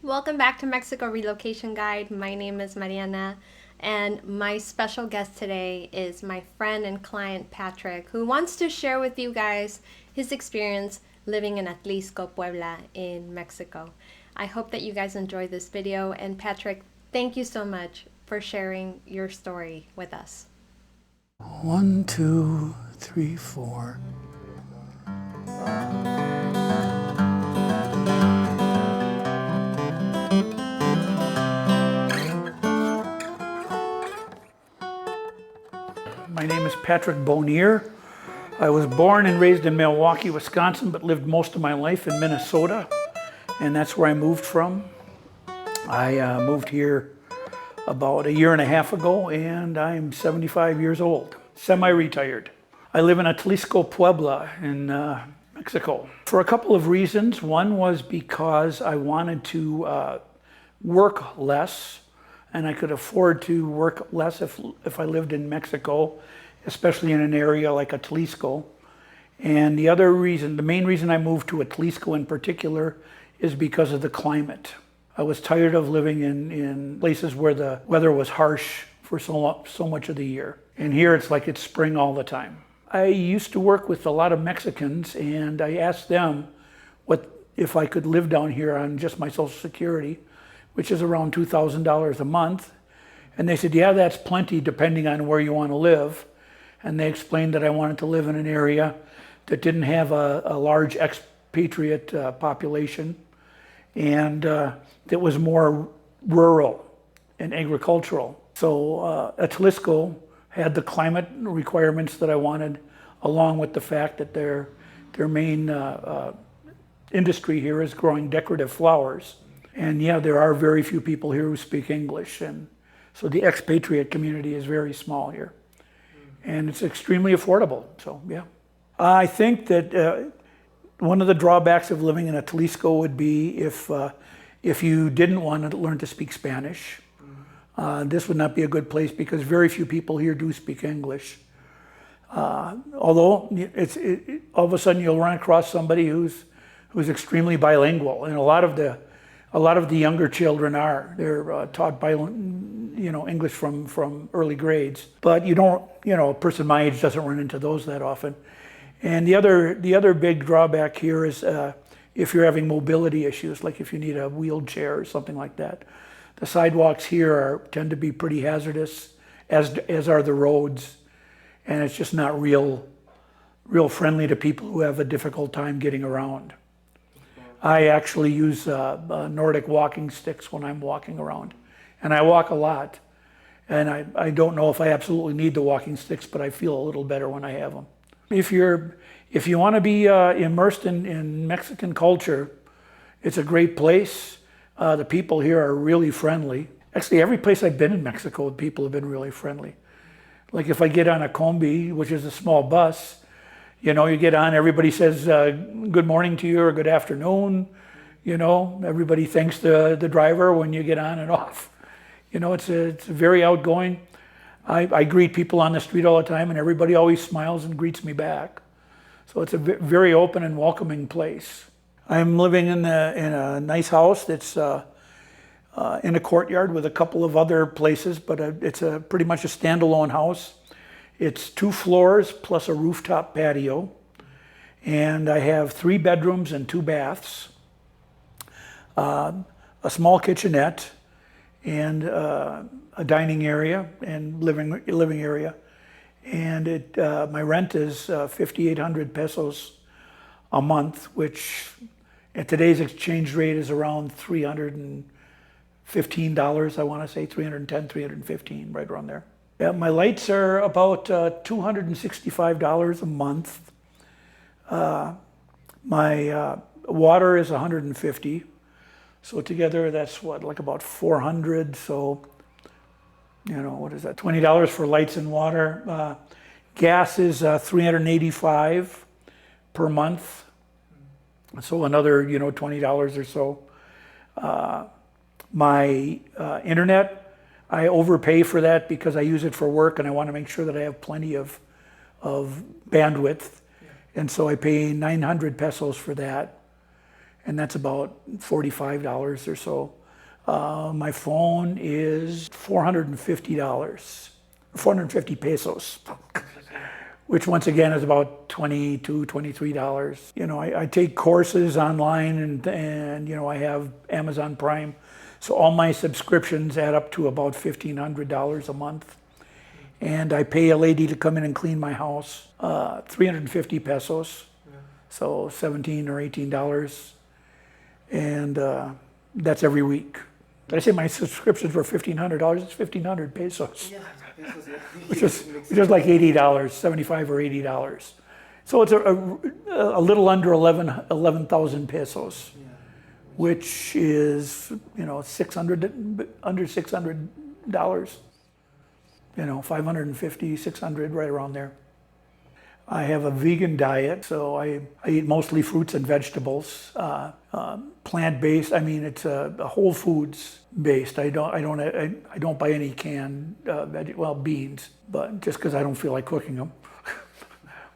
Welcome back to Mexico Relocation Guide. My name is Mariana, and my special guest today is my friend and client Patrick, who wants to share with you guys his experience living in Atlixco, Puebla in Mexico. I hope that you guys enjoyed this video, and Patrick, thank you so much for sharing your story with us. 1, 2, 3, 4. My name is Patrick Bonnier. I was born and raised in Milwaukee, Wisconsin, but lived most of my life in Minnesota, and that's where I moved from. I moved here about a year and a half ago, and I'm 75 years old, semi-retired. I live in Atlixco, Puebla in Mexico for a couple of reasons. One was because I wanted to work less, and I could afford to work less if I lived in Mexico, especially in an area like Atlixco. And the other reason, the main reason I moved to Atlixco in particular, is because of the climate. I was tired of living in places where the weather was harsh for so much of the year. And here it's like it's spring all the time. I used to work with a lot of Mexicans, and I asked them if I could live down here on just my Social Security, which is around $2,000 a month. And they said, yeah, that's plenty depending on where you want to live. And they explained that I wanted to live in an area that didn't have a large expatriate population, and that was more rural and agricultural. So Atlixco had the climate requirements that I wanted, along with the fact that their main industry here is growing decorative flowers. And yeah, there are very few people here who speak English, and so the expatriate community is very small here. And it's extremely affordable, so yeah. I think that one of the drawbacks of living in Atlixco would be if you didn't want to learn to speak Spanish. This would not be a good place because very few people here do speak English. Although all of a sudden you'll run across somebody who's extremely bilingual, and a lot of the younger children are. They're taught English from early grades. But a person my age doesn't run into those that often. And the other big drawback here is if you're having mobility issues, like if you need a wheelchair or something like that. The sidewalks here tend to be pretty hazardous, as are the roads, and it's just not real friendly to people who have a difficult time getting around. I actually use Nordic walking sticks when I'm walking around, and I walk a lot. And I don't know if I absolutely need the walking sticks, but I feel a little better when I have them. If you want to be immersed in Mexican culture, it's a great place. The people here are really friendly. Actually, every place I've been in Mexico, people have been really friendly. Like if I get on a combi, which is a small bus, you get on, everybody says good morning to you or good afternoon. Everybody thanks the driver when you get on and off. It's very outgoing. I greet people on the street all the time, and everybody always smiles and greets me back. So it's a very open and welcoming place. I'm living in a nice house that's in a courtyard with a couple of other places, but it's pretty much a standalone house. It's 2 floors plus a rooftop patio, and I have 3 bedrooms and 2 baths, a small kitchenette, and a dining area and living area. And my rent is 5,800 pesos a month, which at today's exchange rate is around $315, I want to say, 310, 315, right around there. Yeah, my lights are about $265 a month. My water is $150. So together that's like about 400. So, what is that? $20 for lights and water. Gas is $385 per month. So another, $20 or so. My internet, I overpay for that because I use it for work and I want to make sure that I have plenty of bandwidth. Yeah. And so I pay 900 pesos for that. and that's about $45 or so. My phone is $450, 450 pesos, which once again is about $22, $23. You know, I take courses online and you know, I have Amazon Prime. So all my subscriptions add up to about $1,500 a month. And I pay a lady to come in and clean my house, 350 pesos, so $17 or $18. And that's every week. Did I say my subscriptions were $1,500? It's 1,500 pesos. Yeah, pesos, yeah. which is like $80, 75 or $80. So it's a little under 11,000 pesos, yeah. Which is, you know, under $600. You know, 550, 600, right around there. I have a vegan diet, so I eat mostly fruits and vegetables, plant-based. I mean, it's a whole foods based. I don't buy any canned beans, but just because I don't feel like cooking them.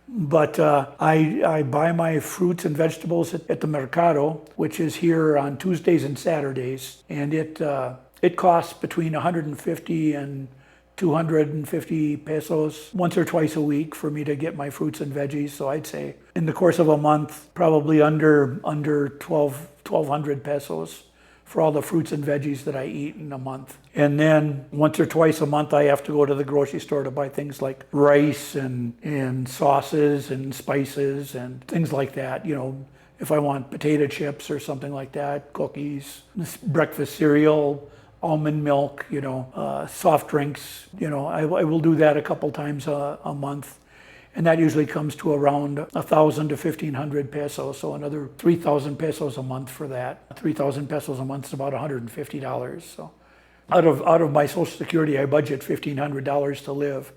But I buy my fruits and vegetables at the mercado, which is here on Tuesdays and Saturdays, and it costs between 150 and 250 pesos once or twice a week for me to get my fruits and veggies. So I'd say in the course of a month, probably under 1,200 pesos for all the fruits and veggies that I eat in a month. And then once or twice a month, I have to go to the grocery store to buy things like rice and sauces and spices and things like that. You know, if I want potato chips or something like that, cookies, breakfast cereal, almond milk, you know, soft drinks, you know, I will do that a couple times a month. And that usually comes to around 1,000 to 1,500 pesos. So another 3,000 pesos a month for that. 3,000 pesos a month is about $150. So out of my Social Security, I budget $1,500 to live.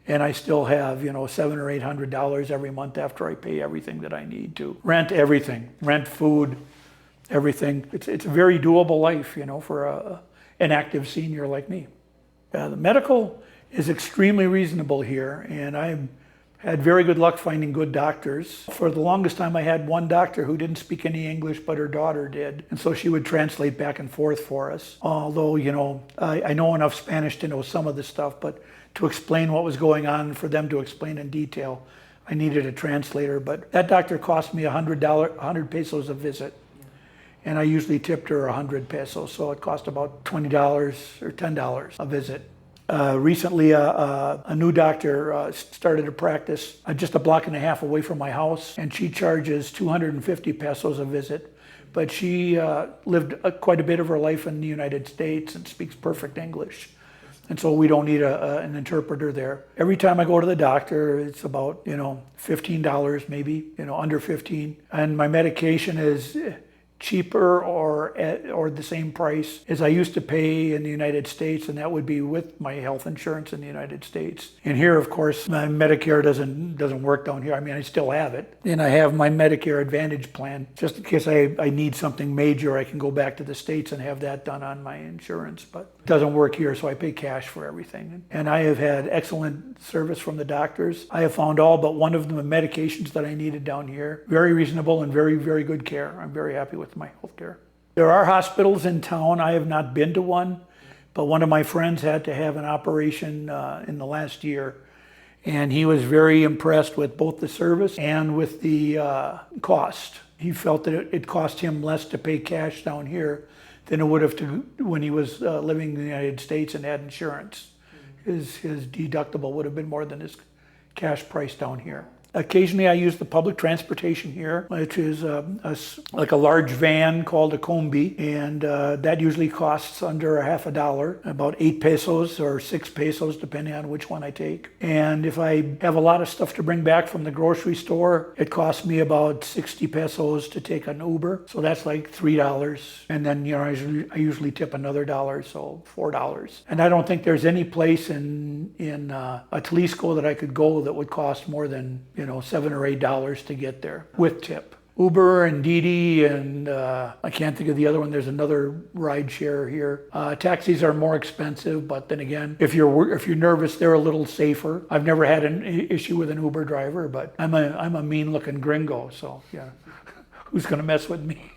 And I still have, you know, $700 or $800 every month after I pay everything that I need to. Rent everything, rent food, everything. It's a very doable life, you know, for an active senior like me. The medical is extremely reasonable here, and I've had very good luck finding good doctors. For the longest time, I had one doctor who didn't speak any English, but her daughter did, and so she would translate back and forth for us. Although, you know, I know enough Spanish to know some of the stuff, but to explain what was going on, for them to explain in detail, I needed a translator. But that doctor cost me $100 pesos a visit. And I usually tipped her 100 pesos, so it cost about $20 or $10 a visit. Recently, a new doctor started a practice just a block and a half away from my house, and she charges 250 pesos a visit. But she lived quite a bit of her life in the United States and speaks perfect English. And so we don't need an interpreter there. Every time I go to the doctor, it's about, you know, $15 maybe, you know, under 15. And my medication is cheaper or the same price as I used to pay in the United States, and that would be with my health insurance in the United States. And here, of course, my Medicare doesn't work down here. I mean, I still have it. And I have my Medicare Advantage plan. Just in case I need something major, I can go back to the States and have that done on my insurance. But it doesn't work here, so I pay cash for everything. And I have had excellent service from the doctors. I have found all but one of the medications that I needed down here. Very reasonable and very, very good care. I'm very happy with my health care. There are hospitals in town. I have not been to one, but one of my friends had to have an operation in the last year, and he was very impressed with both the service and with the cost. He felt that it cost him less to pay cash down here than it would have when he was living in the United States and had insurance. His deductible would have been more than his cash price down here. Occasionally I use the public transportation here, which is like a large van called a combi, and that usually costs under $0.50, about 8 pesos or 6 pesos, depending on which one I take. And if I have a lot of stuff to bring back from the grocery store, it costs me about 60 pesos to take an Uber, so that's like $3. And then, you know, I usually tip another $1, so $4. And I don't think there's any place in Atlixco that I could go that would cost more than, you know, $7 or $8 to get there with tip. Uber and Didi and I can't think of the other one. There's another ride share here. Taxis are more expensive, but then again, if you're nervous, they're a little safer. I've never had an issue with an Uber driver, but I'm a mean-looking gringo, so yeah. who's going to mess with me?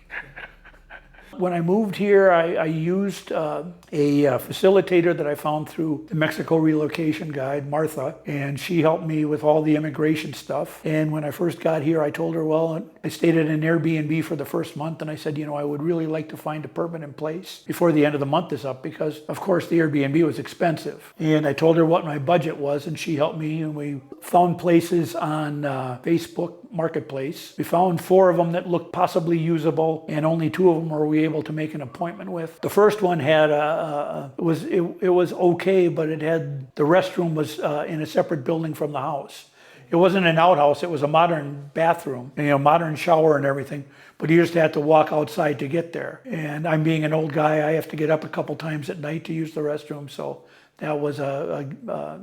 When I moved here, I used a facilitator that I found through the Mexico Relocation Guide, Martha, and she helped me with all the immigration stuff. And when I first got here, I told her, well, I stayed at an Airbnb for the first month, and I said, you know, I would really like to find a permanent place before the end of the month is up, because of course the Airbnb was expensive. And I told her what my budget was, and she helped me, and we found places on Facebook Marketplace. We found 4 of them that looked possibly usable, and only 2 of them were we able to make an appointment with. The first one had it was okay, but it had, the restroom was in a separate building from the house. It wasn't an outhouse, it was a modern bathroom, you know, modern shower and everything, but you just had to walk outside to get there. And I'm being an old guy, I have to get up a couple times at night to use the restroom, so that was a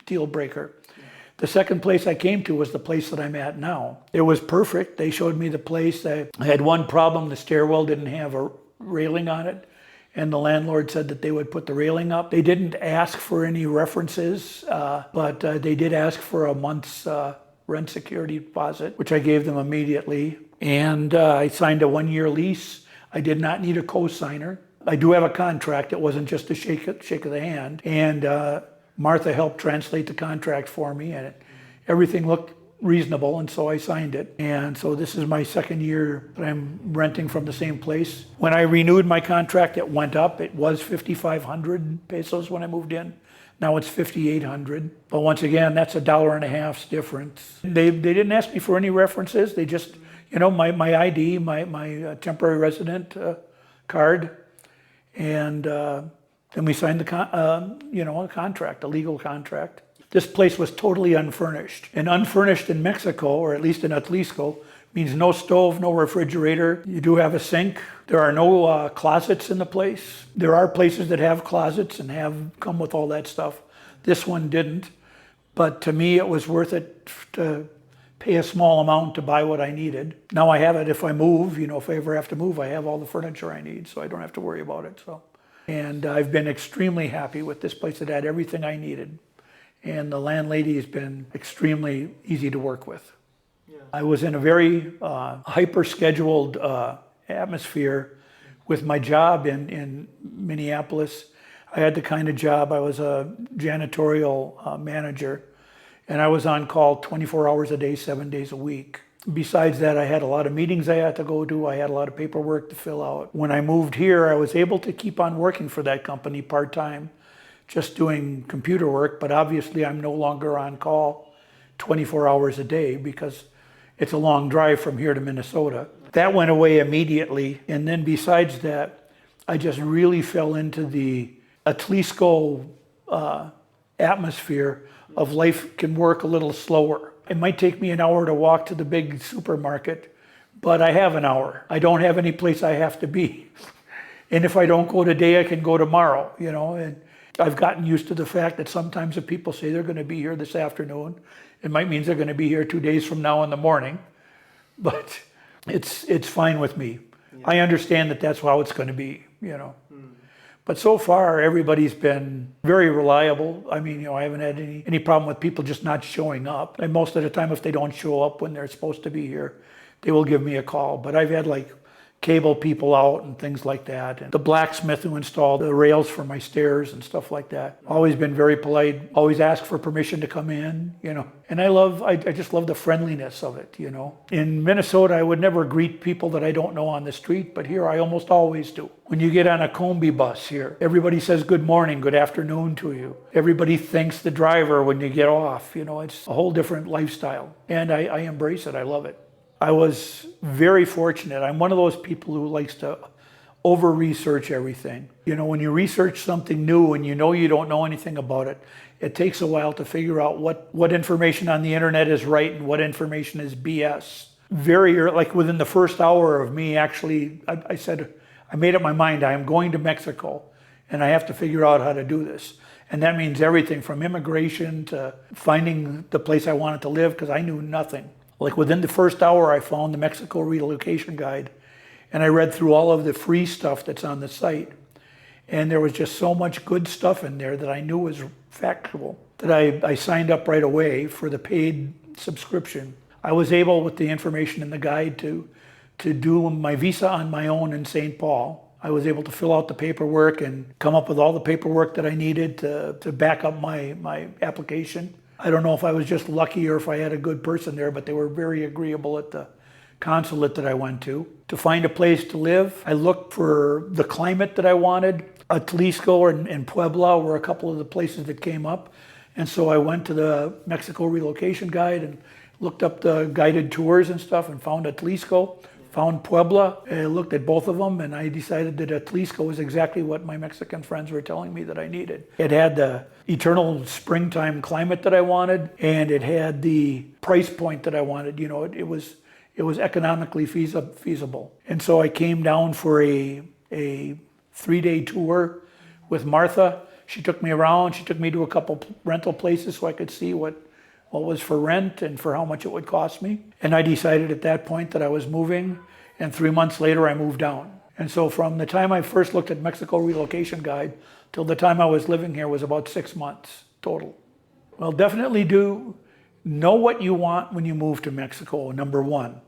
deal breaker. The second place I came to was the place that I'm at now. It was perfect. They showed me the place. I had one problem. The stairwell didn't have a railing on it, and the landlord said that they would put the railing up. They didn't ask for any references, but they did ask for a month's rent security deposit, which I gave them immediately. And I signed a 1-year lease. I did not need a co-signer. I do have a contract. It wasn't just a shake of the hand. And Martha helped translate the contract for me, and everything looked reasonable, and so I signed it. And so this is my 2nd year that I'm renting from the same place. When I renewed my contract, it went up. It was 5,500 pesos when I moved in. Now it's 5,800. But once again, that's $1.50 difference. They didn't ask me for any references. They just, you know, my ID, my temporary resident card, and then we signed a contract, a legal contract. This place was totally unfurnished. And unfurnished in Mexico, or at least in Atlixco, means no stove, no refrigerator. You do have a sink. There are no closets in the place. There are places that have closets and have come with all that stuff. This one didn't. But to me, it was worth it to pay a small amount to buy what I needed. Now I have it if I move, you know, if I ever have to move, I have all the furniture I need, so I don't have to worry about it. And I've been extremely happy with this place. It had everything I needed. And the landlady has been extremely easy to work with. Yeah. I was in a very hyper-scheduled atmosphere with my job in Minneapolis. I had the kind of job, I was a janitorial manager, and I was on call 24 hours a day, 7 days a week. Besides that, I had a lot of meetings I had to go to. I had a lot of paperwork to fill out. When I moved here, I was able to keep on working for that company part-time, just doing computer work, but obviously I'm no longer on call 24 hours a day because it's a long drive from here to Minnesota. That went away immediately. And then besides that, I just really fell into the Atlixco atmosphere of life can work a little slower. It might take me an hour to walk to the big supermarket, but I have an hour. I don't have any place I have to be. And if I don't go today, I can go tomorrow, you know. And I've gotten used to the fact that sometimes if people say they're going to be here this afternoon, it might mean they're going to be here 2 days from now in the morning. But it's fine with me. Yeah. I understand that that's how it's going to be, you know. But so far, everybody's been very reliable. I mean, you know, I haven't had any problem with people just not showing up. And most of the time, if they don't show up when they're supposed to be here, they will give me a call. But I've had like cable people out and things like that. And the blacksmith who installed the rails for my stairs and stuff like that. Always been very polite, always ask for permission to come in, you know. And I just love the friendliness of it, you know. In Minnesota, I would never greet people that I don't know on the street, but here I almost always do. When you get on a combi bus here, everybody says good morning, good afternoon to you. Everybody thanks the driver when you get off, you know. It's a whole different lifestyle. And I embrace it, I love it. I was very fortunate. I'm one of those people who likes to over-research everything. You know, when you research something new and you know you don't know anything about it, it takes a while to figure out what information on the internet is right and what information is BS. Like within the first hour of me actually, I said, I made up my mind, I am going to Mexico and I have to figure out how to do this. And that means everything from immigration to finding the place I wanted to live because I knew nothing. Like within the first hour, I found the Mexico Relocation Guide, and I read through all of the free stuff that's on the site. And there was just so much good stuff in there that I knew was factual that I signed up right away for the paid subscription. I was able, with the information in the guide, to to do my visa on my own in St. Paul. I was able to fill out the paperwork and come up with all the paperwork that I needed to back up my application. I don't know if I was just lucky or if I had a good person there, but they were very agreeable at the consulate that I went to. To find a place to live, I looked for the climate that I wanted. Atlixco and Puebla were a couple of the places that came up. And so I went to the Mexico Relocation Guide and looked up the guided tours and stuff and found Atlixco. Found Puebla, I looked at both of them, and I decided that Atlixco was exactly what my Mexican friends were telling me that I needed. It had the eternal springtime climate that I wanted, and it had the price point that I wanted. You know, it was economically feasible. And so I came down for a 3-day tour with Martha. She took me around. She took me to a couple rental places so I could see what was for rent and for how much it would cost me. And I decided at that point that I was moving, and 3 months later I moved down. And so from the time I first looked at Mexico Relocation Guide till the time I was living here was about 6 months total. Well, definitely do know what you want when you move to Mexico, number one.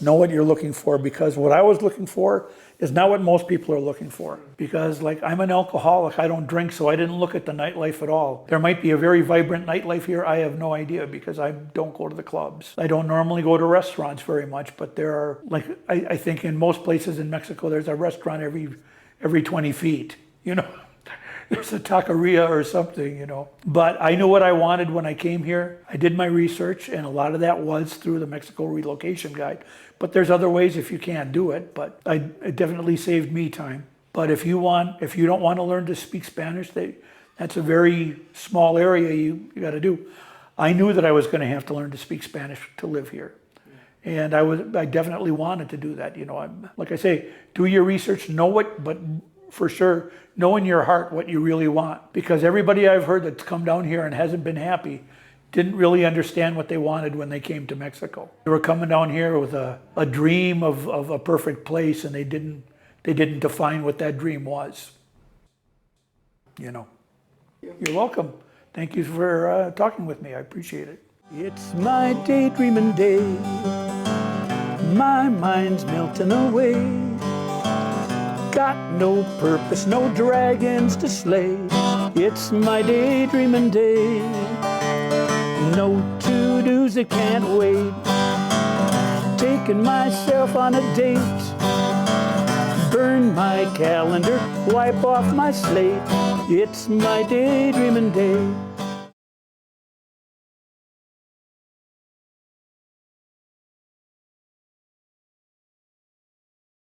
Know what you're looking for, because what I was looking for is not what most people are looking for. Because like I'm an alcoholic, I don't drink, so I didn't look at the nightlife at all. There might be a very vibrant nightlife here, I have no idea, because I don't go to the clubs. I don't normally go to restaurants very much, but there are, like I think in most places in Mexico, there's a restaurant every 20 feet, you know. There's a taqueria or something, you know. But I knew what I wanted when I came here. I did my research, and a lot of that was through the Mexico Relocation Guide. But there's other ways if you can't do it, but it definitely saved me time. But if you don't want to learn to speak Spanish, that's a very small area you got to do. I knew that I was going to have to learn to speak Spanish to live here. And I definitely wanted to do that. You know, like I say, do your research, but for sure, know in your heart what you really want. Because everybody I've heard that's come down here and hasn't been happy didn't really understand what they wanted when they came to Mexico. They were coming down here with a dream of a perfect place, and they didn't define what that dream was. You know. You're welcome. Thank you for talking with me. I appreciate it. It's my daydreaming day. My mind's melting away. Got no purpose, no dragons to slay. It's my daydreaming day. No to-dos that can't wait. Taking myself on a date. Burn my calendar, wipe off my slate. It's my daydreaming day.